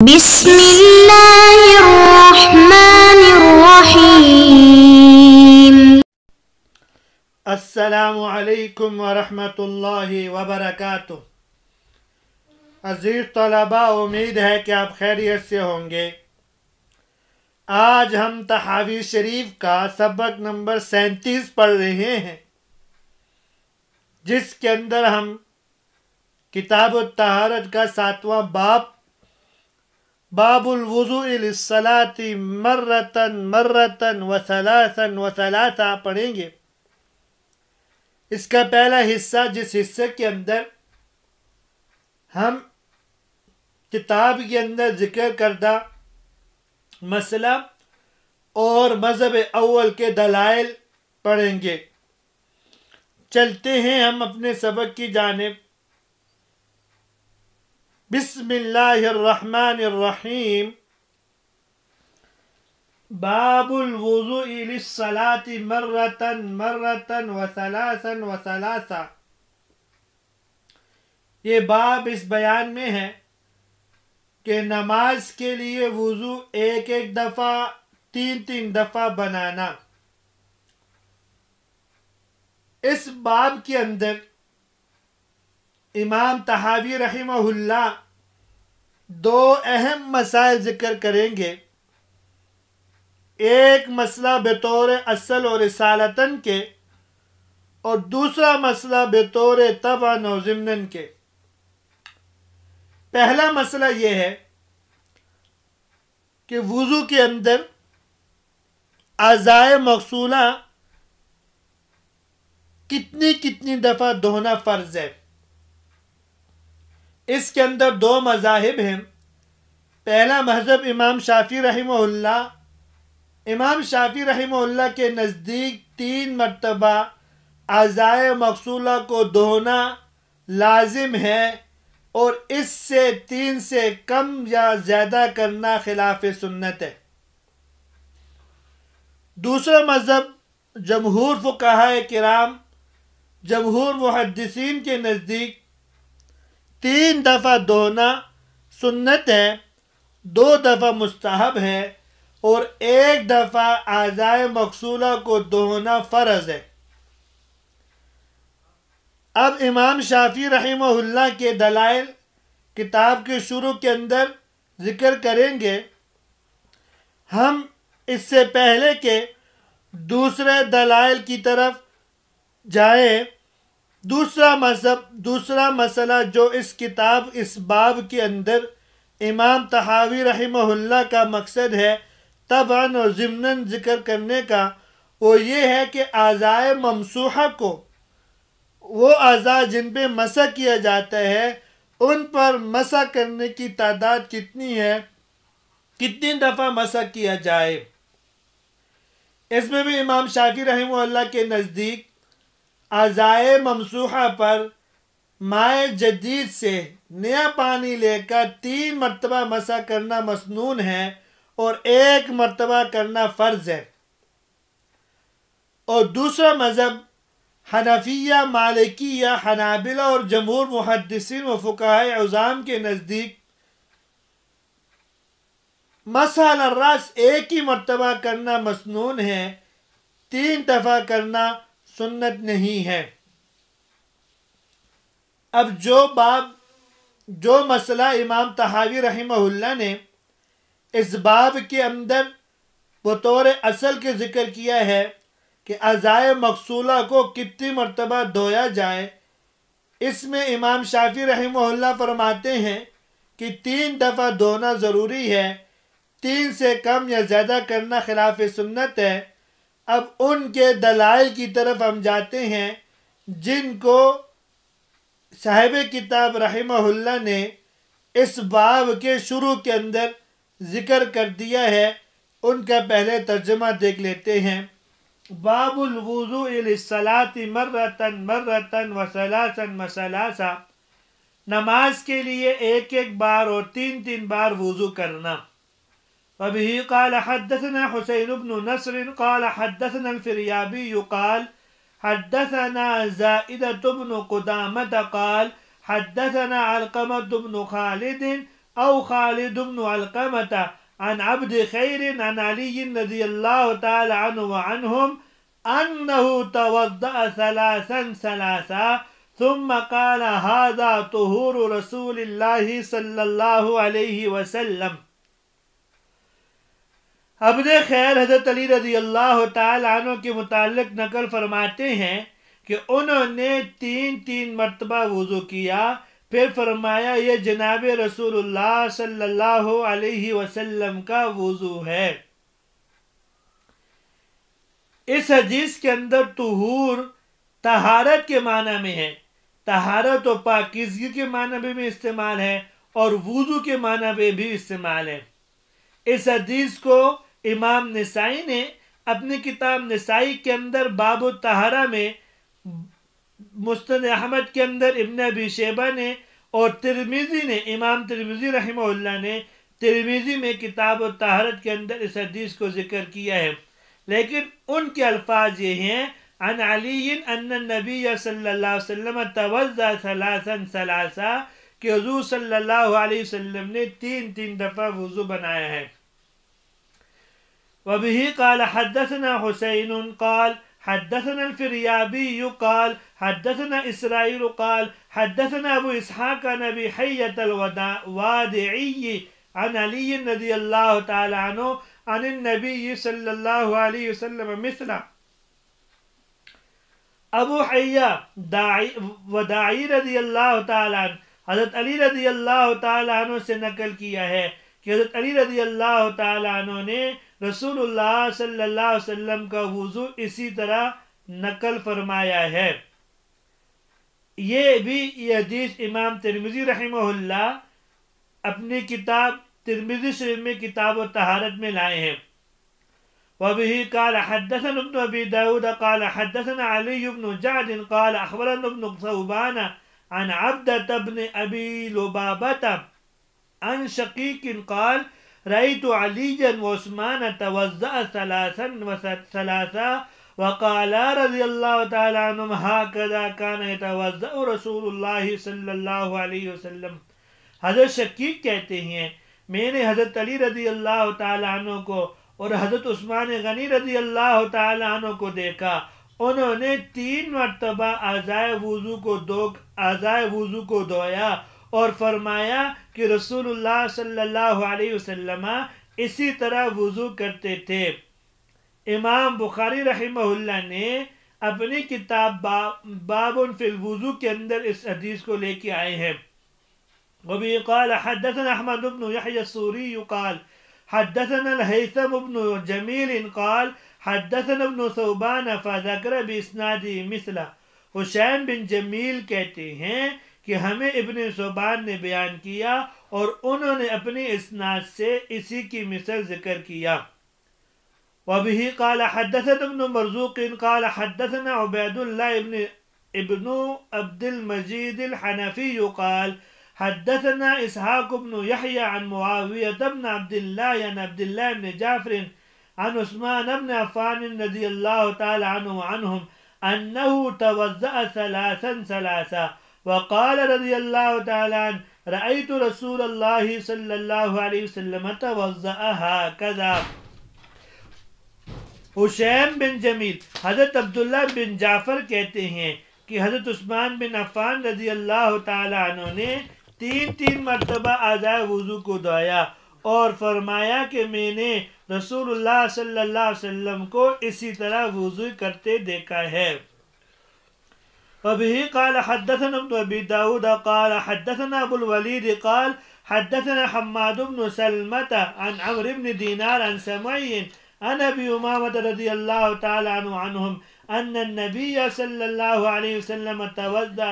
بسم اللہ الرحمن الرحیم۔ السلام علیکم ورحمۃ اللہ وبرکاتہ۔ عزیز طلباء، امید ہے کہ آپ خیریت سے ہوں گے۔ آج ہم تحاوی شریف کا سبق نمبر 37 پڑھ رہے ہیں، جس کے اندر ہم کتاب الطہارت کا 7واں باب الوضوء للصلاۃ مرتن مرتن وثلاثن وثلاثا پڑھیں گے۔ اس کا پہلا حصہ، جس حصے کے اندر ہم کتاب کے اندر ذکر کردہ مسئلہ اور مذہب اول کے دلائل پڑھیں گے۔ چلتے ہیں ہم اپنے سبق کی جانب۔ بسم اللہ الرحمن الرحیم۔ باب الوضوء للصلاۃ مرتن مرتن وثلاثا وثلاثا۔ یہ باب اس بیان میں ہے کہ نماز کے لیے وضو ایک ایک دفعہ، تین دفعہ بنانا۔ اس باب کے اندر امام طحاوی رحمہ اللہ دو اہم مسائل ذکر کریں گے۔ ایک مسئلہ بطور اصل و رسالتاً کے، اور دوسرا مسئلہ بطور طبعاً و ضمناً کے۔ پہلا مسئلہ یہ ہے کہ وضو کے اندر اعضائے مغسولہ کتنی دفعہ دھونا فرض ہے۔ اس کے اندر دو مذاہب ہیں۔ پہلا مذہب امام شافعی رحمہ اللہ۔ امام شافعی رحمہ اللہ کے نزدیک 3 مرتبہ اعضائے مغسولہ کو دھونا لازم ہے، اور اس سے 3 سے کم یا زیادہ کرنا خلاف سنت ہے۔ دوسرا مذہب جمہور فقہاء کرام، جمہور محدثین کے نزدیک 3 دفعہ دھونا سنت ہے، 2 دفعہ مستحب ہے، اور 1 دفعہ اعضائے مغسولہ کو دھونا فرض ہے۔ اب امام شافعی رحمہ اللہ کے دلائل کتاب کے شروع کے اندر ذکر کریں گے۔ ہم اس سے پہلے کہ دوسرے دلائل کی طرف جائیں، دوسرا مسئلہ جو اس باب کے اندر امام طحاوی رحمہ اللہ کا مقصد ہے طبعاً اور ضمناً ذکر کرنے کا، وہ یہ ہے کہ اعضائے ممسوحہ کو، وہ اعضاء جن پہ مسح کیا جاتا ہے، ان پر مسح کرنے کی تعداد کتنی ہے، کتنی دفعہ مسح کیا جائے۔ اس میں بھی امام شافعی رحمہ اللہ کے نزدیک اعضائے ممسوحہ پر مائع جدید سے نیا پانی لے کر 3 مرتبہ مسح کرنا مسنون ہے، اور 1 مرتبہ کرنا فرض ہے۔ اور دوسرا مذہب حنفیہ، مالکیہ، حنابلہ اور جمہور محدثین و فقہاء عظام کے نزدیک مسح علی الراس 1 ہی مرتبہ کرنا مسنون ہے، 3 دفعہ کرنا سنت نہیں ہے۔ اب جو مسئلہ امام طحاوی رحمہ اللہ نے اس باب کے اندر بطور اصل کے ذکر کیا ہے کہ اعضائے مغسولہ کو کتنی مرتبہ دھویا جائے، اس میں امام شافعی رحمہ اللہ فرماتے ہیں کہ 3 دفعہ دھونا ضروری ہے، 3 سے کم یا زیادہ کرنا خلاف سنت ہے۔ اب ان کے دلائل کی طرف ہم جاتے ہیں، جن کو صاحب کتاب رحمہ اللہ نے اس باب کے شروع کے اندر ذکر کر دیا ہے۔ ان کا پہلے ترجمہ دیکھ لیتے ہیں۔ باب الوضوء للصلاۃ مرتن مرتن وثلاثا وثلاثا۔ نماز کے لیے 1 بار اور 3 بار وضو کرنا۔ وبه قال حدثنا حسين بن نصر قال حدثنا الفريابي قال حدثنا زائدة بن قدامة قال حدثنا علقمة بن خالد او خالد بن علقمة عن عبد خير عن علي رضي الله تعالى عنه وعنهم أنه توضأ ثلاثا ثم قال هذا طهور رسول الله صلی اللہ علیہ وسلم. عبد خیر حضرت علی رضی اللہ تعالی عنہ کے متعلق نقل فرماتے ہیں کہ انہوں نے 3 مرتبہ وضو کیا، پھر فرمایا یہ جناب رسول اللہ صلی اللہ علیہ وسلم کا وضو ہے. اس حدیث کے اندر طہور طہارت کے معنی میں ہے، طہارت و پاکیزگی کے معنی میں بھی استعمال ہے اور وضو کے معنی میں بھی استعمال ہے. اس حدیث کو امام نسائی نے اپنی کتاب نسائی کے اندر باب الطہارہ میں، مسند احمد کے اندر ابن ابی شیبہ نے، اور ترمذی نے، امام ترمذی رحمہ اللہ نے ترمذی میں کتاب الطہارت کے اندر اس حدیث کو ذکر کیا ہے، لیکن ان کے الفاظ یہ ہیں عن علی ان النبی صلی اللہ علیہ وسلم توضأ ثلاثا کہ حضور صلی اللہ علیہ وسلم نے 3 دفعہ وضو بنایا ہے. وبه قال حدثنا حسین قال حدثنا الفریابی قال حدثنا اسرائیل قال حدثنا ابو اسحاق عن ابی حیۃ الوادعی عن علی رضی اللہ تعالی عنہ عن النبی صلی اللہ علیہ وسلم مثلا. ابو حیہ وداعی رضی اللہ تعالی عنہ حضرت علی رضی اللہ تعالی عنہ سے نقل کیا ہے کہ حضرت علی رضی اللہ تعالی عنہ نے رسول اللہ صلی اللہ علیہ وسلم کا وضو اسی طرح نقل فرمایا ہے. یہ حدیث امام ترمذی رحمہ اللہ اپنی کتاب ترمذی شریف میں کتاب الطہارت میں لائے ہیں. وبه قال حدثنا ابن ابي داود قال حدثنا علي بن جعد قال اخبرنا ابن ثوبان عن عبدة بن ابي لبابة عن شقيق قال رأيت عليا وعثمان توضأ ثلاثا وقال رضي الله تعالى عنهم هكذا كان يتوضأ رسول الله صلی اللہ علیہ وسلم. حضرت شقیق کہتے ہیں میں نے حضرت علی رضی اللہ تعالی عنہ کو اور حضرت عثمان غنی رضی اللہ تعالی عنہ کو دیکھا، انہوں نے 3 مرتبہ اعضائے وضو کو دھویا اور فرمایا کہ رسول اللہ صلی اللہ علیہ وسلم اسی طرح وضو کرتے تھے. امام بخاری رحمہ اللہ نے اپنی کتاب باب فی الوضو کے اندر اس حدیث کو لے کے آئے ہیں. وبه قال حدثنا احمد بن يحيى السوري قال حدثنا الهيثم بن جميل قال حدثنا ابن ثوبان فذكر باسناده مثله. حسین بن جمیل کہتے ہیں کہ ہمیں ابن ثوبان نے بیان کیا اور انہوں نے اپنی اسناد سے اسی کی مثل ذکر کیا. وبه قال حدثنا ابن مرزوق قال حدثنا عبید اللہ ابن عبد المجید الحنفی قال حدثنا اسحاق بن يحيى عن معاوية بن عبد الله عن عبد الله بن جعفر عن عثمان بن عفان رضي الله تعالى عنه وعنهم أنه توضأ ثلاثا وقال رضي الله تعالى عنه رأيت رسول الله صلى الله عليه وسلم توضأ هكذا. حسین بن جمیل حضرت عبداللہ بن جعفر کہتے ہیں کہ حضرت عثمان بن عفان رضی اللہ تعالی عنہ نے 3 مرتبہ اعضائے وضو کو دھویا اور فرمایا کہ میں نے رسول اللہ صلی اللہ علیہ وسلم کو اسی طرح وضو کرتے دیکھا ہے. وبه قال حدثنا ابن ابي داود قال حدثنا ابو الوليد قال حدثنا حماد بن سلمة عن عمرو بن دينار عن سمعي عن ابي امامة رضي الله تعالى عنهم ان النبي صلى الله عليه وسلم توضأ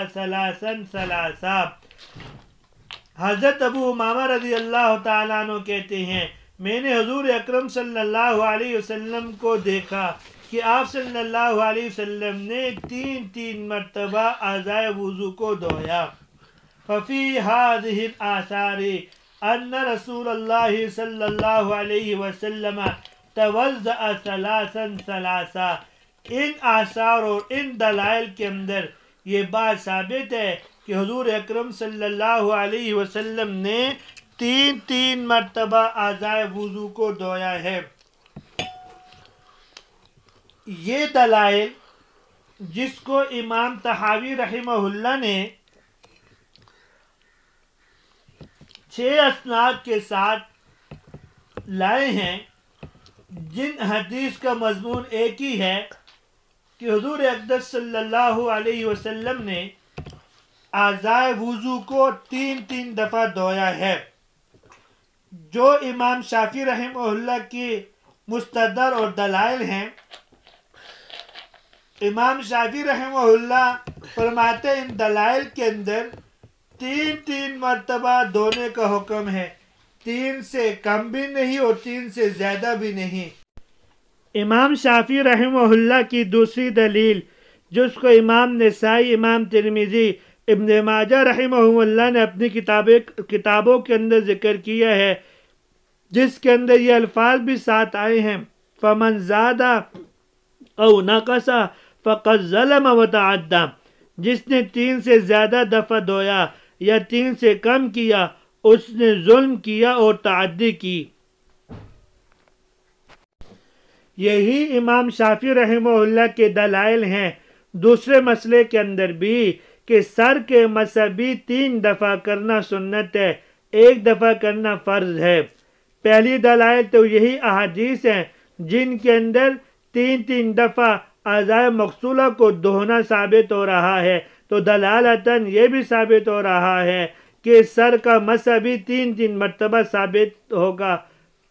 ثلاثا. حضرت ابو امامہ رضی اللہ تعالیٰ عنہ کہتے ہیں میں نے حضور اکرم صلی اللہ علیہ وسلم کو دیکھا کہ آپ صلی اللہ علیہ وسلم نے 3 مرتبہ اعضائے وضو کو دھویا. ففی هذه الآثار ان رسول اللہ صلی اللہ علیہ وسلم توضأ ثلاثا. ان آثار اور ان دلائل کے اندر یہ بات ثابت ہے کہ حضور اکرم صلی اللہ علیہ وسلم نے تین تین مرتبہ اعضائے وضو کو دھویا ہے۔ یہ دلائل جس کو امام طحاوی رحمہ اللہ نے 6 اسناد کے ساتھ لائے ہیں، جن حدیث کا مضمون ایک ہی ہے کہ حضور اقدس صلی اللہ علیہ وسلم نے اعضائے وضو کو 3 دفعہ دھویا ہے۔ جو امام شافعی رحمہ اللہ کی مستدر اور دلائل ہیں، امام شافعی رحمہ اللہ فرماتے ہیں ان دلائل کے اندر 3 مرتبہ دھونے کا حکم ہے، 3 سے کم بھی نہیں اور 3 سے زیادہ بھی نہیں۔ امام شافعی رحمہ اللہ کی دوسری دلیل جس کو امام نسائی، امام ترمذی، ابن ماجہ رحمہ اللہ نے اپنی کتابوں کے اندر ذکر کیا ہے، جس کے اندر یہ الفاظ بھی ساتھ آئے ہیں، فَمَنْ زَادَ أَوْ نَقَصَ فَقَدْ ظَلَمَ وَتَعَدَّى، جس نے 3 سے زیادہ دفعہ دھویا یا 3 سے کم کیا اس نے ظلم کیا اور تعدی کی۔ یہی امام شافعی رحمہ اللہ کے دلائل ہیں دوسرے مسئلے کے اندر بھی کہ سر کے مسح بھی 3 دفعہ کرنا سنت ہے، 1 دفعہ کرنا فرض ہے۔ پہلی دلائل تو یہی احادیث ہیں جن کے اندر 3 دفعہ اعضائے مغسولہ کو دھونا ثابت ہو رہا ہے، تو دلالتاً یہ بھی ثابت ہو رہا ہے کہ سر کا مسح بھی 3 مرتبہ ثابت ہوگا،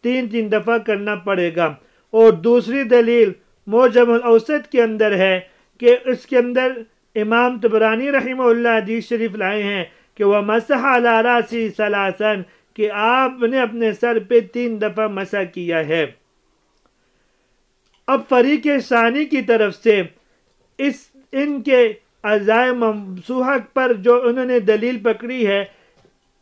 3 دفعہ کرنا پڑے گا۔ اور دوسری دلیل معجم الاوسط کے اندر ہے کہ اس کے اندر امام طبرانی رحمہ اللہ حدیث شریف لائے ہیں کہ وَمَسَحَ عَلَى رَأْسِهِ ثَلَاثًا، کہ آپ نے اپنے سر پہ 3 دفعہ مسح کیا ہے۔ اب فریق ثانی کی طرف سے ان کے اعضائے ممسوحہ پر جو انہوں نے دلیل پکڑی ہے،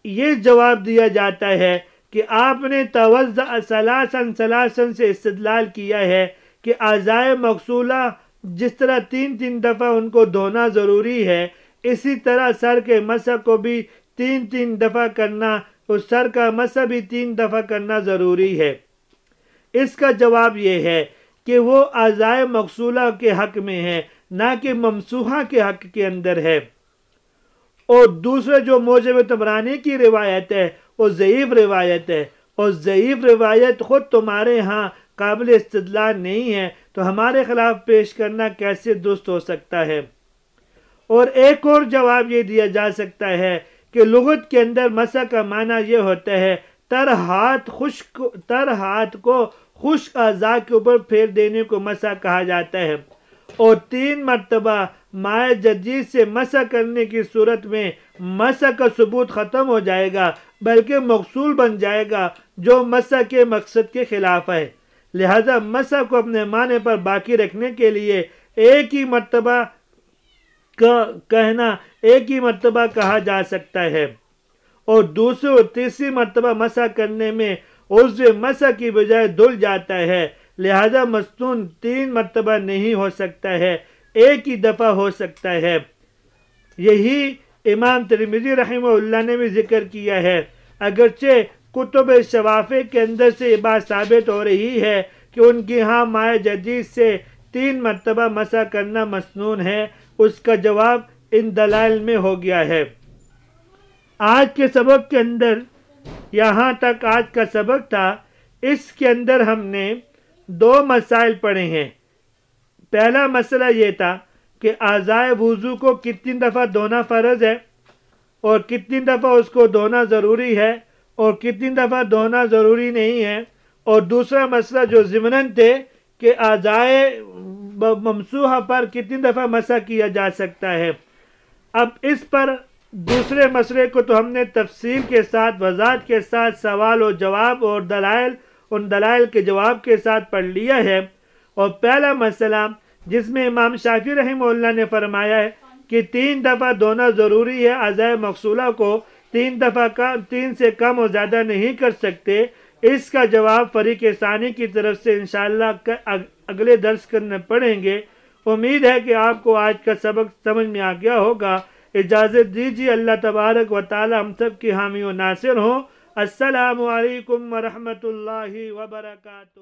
یہ جواب دیا جاتا ہے کہ آپ نے توضع ثلاثاً سے استدلال کیا ہے کہ اعضائے مغسولہ جس طرح 3 دفعہ ان کو دھونا ضروری ہے، اسی طرح سر کے مسح کو بھی 3 دفعہ کرنا، اور سر کا مسح بھی 3 دفعہ کرنا ضروری ہے۔ اس کا جواب یہ ہے کہ وہ اعضائے مغسولہ کے حق میں ہے، نہ کہ ممسوحہ کے حق کے اندر ہے۔ اور دوسرے جو معجم طبرانی کی روایت ہے وہ ضعیف روایت ہے، اور ضعیف روایت خود تمہارے ہاں قابل استدلال نہیں ہے، تو ہمارے خلاف پیش کرنا کیسے درست ہو سکتا ہے؟ اور ایک اور جواب یہ دیا جا سکتا ہے کہ لغت کے اندر مسح کا معنی یہ ہوتا ہے تر ہاتھ کو خشک اعضاء کے اوپر پھیر دینے کو مسح کہا جاتا ہے، اور 3 مرتبہ مائع جدید سے مسح کرنے کی صورت میں مسح کا ثبوت ختم ہو جائے گا، بلکہ مغسول بن جائے گا، جو مسح کے مقصد کے خلاف ہے۔ لہذا مسح کو اپنے معنی پر باقی رکھنے کے لیے ایک ہی مرتبہ کہا جا سکتا ہے، اور دوسری اور تیسری مرتبہ مسح کرنے میں عضو مسح کی بجائے دھل جاتا ہے، لہذا مستون 3 مرتبہ نہیں ہو سکتا ہے، ایک ہی دفعہ ہو سکتا ہے۔ یہی امام ترمذی رحمہ اللہ نے بھی ذکر کیا ہے، اگرچہ کتب شوافع کے اندر سے یہ بات ثابت ہو رہی ہے کہ ان کی ہاں مائع جدید سے 3 مرتبہ مسح کرنا مسنون ہے۔ اس کا جواب ان دلائل میں ہو گیا ہے۔ آج کے سبق کے اندر یہاں تک آج کا سبق تھا، اس کے اندر ہم نے 2 مسائل پڑھے ہیں۔ پہلا مسئلہ یہ تھا کہ اعضائے وضو کو کتنی دفعہ دھونا فرض ہے، اور کتنی دفعہ اس کو دھونا ضروری ہے، اور کتنی دفعہ دھونا ضروری نہیں ہے، اور دوسرا مسئلہ جو ضمناً تھے کہ اعضائے ممسوحہ پر کتنی دفعہ مسح کیا جا سکتا ہے۔ اب اس پر دوسرے مسئلے کو تو ہم نے تفصیل کے ساتھ، وضاحت کے ساتھ، سوال و جواب اور ان دلائل کے جواب کے ساتھ پڑھ لیا ہے۔ اور پہلا مسئلہ جس میں امام شافعی رحمہ اللہ نے فرمایا ہے کہ 3 دفعہ دھونا ضروری ہے، اعضائے مغسولہ کو 3 سے کم اور زیادہ نہیں کر سکتے، اس کا جواب فریق ثانی کی طرف سے انشاءاللہ اگلے درس کرنے پڑیں گے۔ امید ہے کہ آپ کو آج کا سبق سمجھ میں آ گیا ہوگا۔ اجازت دیجیے، اللہ تبارک و تعالی ہم سب کی حامی و ناصر ہوں۔ السلام علیکم ورحمۃ اللہ وبرکاتہ.